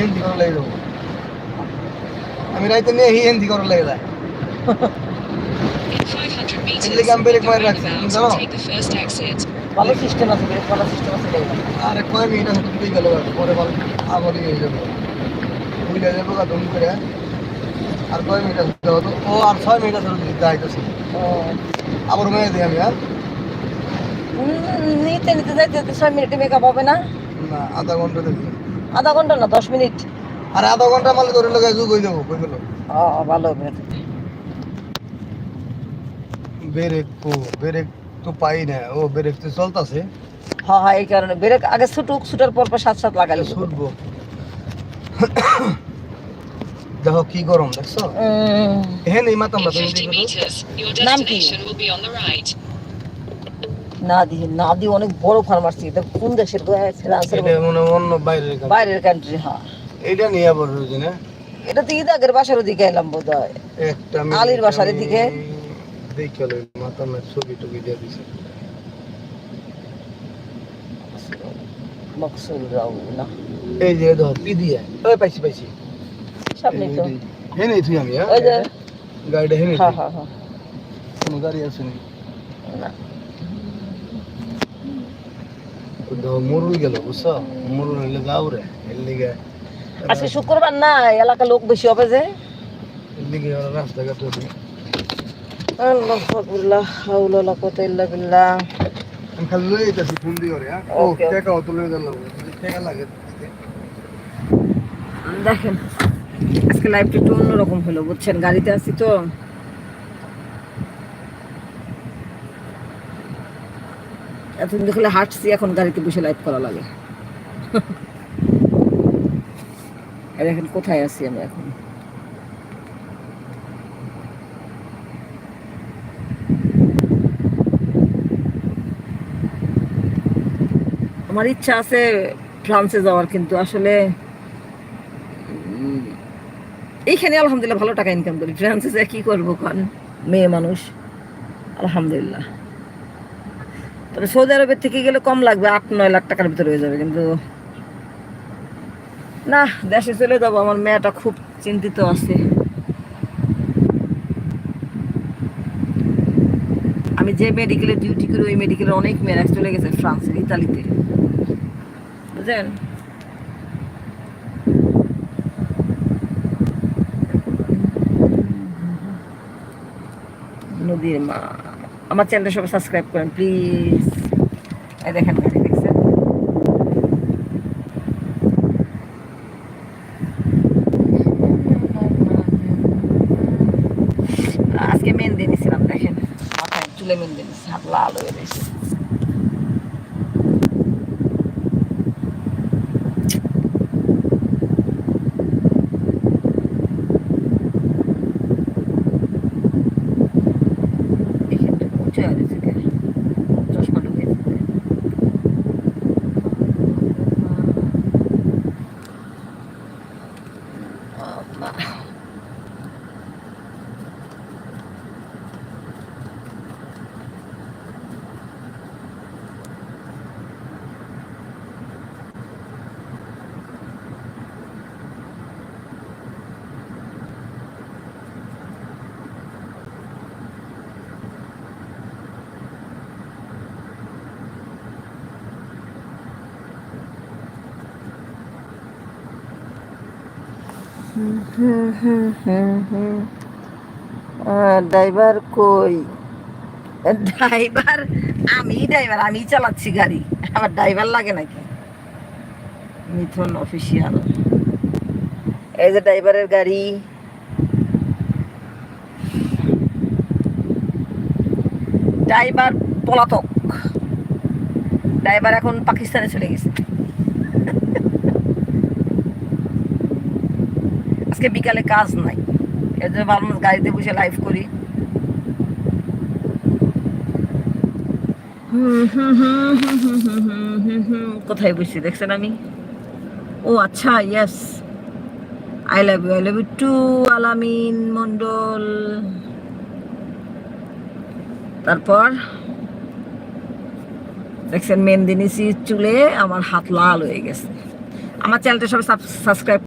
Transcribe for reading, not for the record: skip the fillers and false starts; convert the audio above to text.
হিন্দি করার লাগে যাবো আমি রাইতে নিয়ে হিন্দি করার লাগে যায় এদিকে আমি ব্রেক মারি রাখছি তুমি জানো ভালো সিস্টেম আছে, ব্রেক ভালো সিস্টেম আছে। আরে কয় মিনিট আছে তুই গেল পরে ভালো আবার ইয়ে যাবো বুঝে যাবো তুমি করে আর কয় মিনিট আছে তো ও আর 6 মিনিট আছে যাইতেছি আবার মেয়ে দিই আমি আর নিতে নিতে যাইতে 6 মিনিটে মেকআপ হবে না? না আধা ঘন্টা দেখি আধা ঘন্টা না 10 মিনিট। আরে আধা ঘন্টা মালে ধরে লোক যুগ হয়ে যাবো কই গেল ভালো হবে। ব্রেক তো পাই না ও ব্রেক তো চলতেছে হ্যাঁ এই কারণে ব্রেক আগে ছুটুক, ছুটার পর সাথে সাথে লাগালে ছুটবো দেখো কি গরম দেখছো হ্যাঁ নেই মাতাম না তুমি নাম কি? নাদি অনেক বড় ফার্মাসি। এটা কোন দেশের অন্য বাইরের কান্ট্রি। হ্যাঁ এইটা নিয়ে আবার রয়েছে না এটা তো ঈদাগের বাসার ওদিকে এলাম বোধ হয়, একটা আলীর বাসার এদিকে দেখে মাতাম না ছবি টবি দিয়ে দিছে মকসুদ রাও না এই যে ধর পি দিয়ে ওই পাইছি সামনে তো হ্যাঁ নেই তুই আমি ওই যে গাড়িটা হ্যাঁ হ্যাঁ কোনো গাড়ি আছে নি না মরুই গেল বুঝছো মরু হইলে যাও রে এর লিগে আজকে শুক্রবার না, এলাকা লোক বেশি হবে যে এর লিগে রাস্তাঘাট আল্লাহুল্লাহ হাওলা লা কুওয়াতা ইল্লা বিল্লাহ। আমি খালি লই যাইতাছি ফোন দিয়ে রে ও টাকা অত লই গেল টাকা লাগে দেখেন আজকে লাইফটা একটু অন্যরকম হলো বুঝছেন, গাড়িতে আছি তো এতদিন দেখলে হাঁটছি, এখন গাড়িতে বসে লাইভ করা লাগে। দেখেন কোথায় আছি আমি এখন। আমার ইচ্ছা আছে ফ্রান্সে যাওয়ার, কিন্তু আসলে এইখানে আলহামদুলিল্লাহ ভালো টাকা ইনকাম করি, ফ্রান্সে যা কি করবো কারণ মেয়ে মানুষ আলহামদুলিল্লাহ। তবে সৌদি আরবের থেকে গেলে কম লাগবে, 8-9 লাখ টাকার ভিতরে হয়ে যাবে, কিন্তু না দেশে চলে যাবো। আমার মেয়েটা খুব চিন্তিত আছে। আমি যে মেডিকেলে ডিউটি করি ওই মেডিকেলে অনেক মেয়েরা চলে গেছে ফ্রান্সের, ইতালিতে, বুঝলেন। নদীর মা, আমার চ্যানেলটা সবাই সাবস্ক্রাইব করেন প্লিজ। এই দেখেন গাড়ি দেখছেন, আজকে মেহেন্দি নিয়েছিলাম, দেখেন মাথায় চুলে মেহেন্দি নিয়েছি, হাত লাল হয়ে গেছে। চশমা ঢুকে ড্রাইভার কই? ড্রাইভার আমি চালাচ্ছি গাড়ি, আমার ড্রাইভার লাগে নাকি? মিথুন অফিসিয়াল, এই যে ড্রাইভারের গাড়ি। ড্রাইভার পলাতক, ড্রাইভার এখন পাকিস্তানে চলে গেছে। আজকে বিকালে কাজ নাই, এর জন্য ভাবলাম গাড়িতে বসে লাইভ করি। কোথায় বসছি দেখছেন আমি? ও আচ্ছা, yes, I love you too Alamin Mondal. তারপর দেখছেন মেহেন্দি নিছি চুলে, আমার হাত লাল হয়ে গেছে। আমার চ্যানেলটা সবাই সাবস্ক্রাইব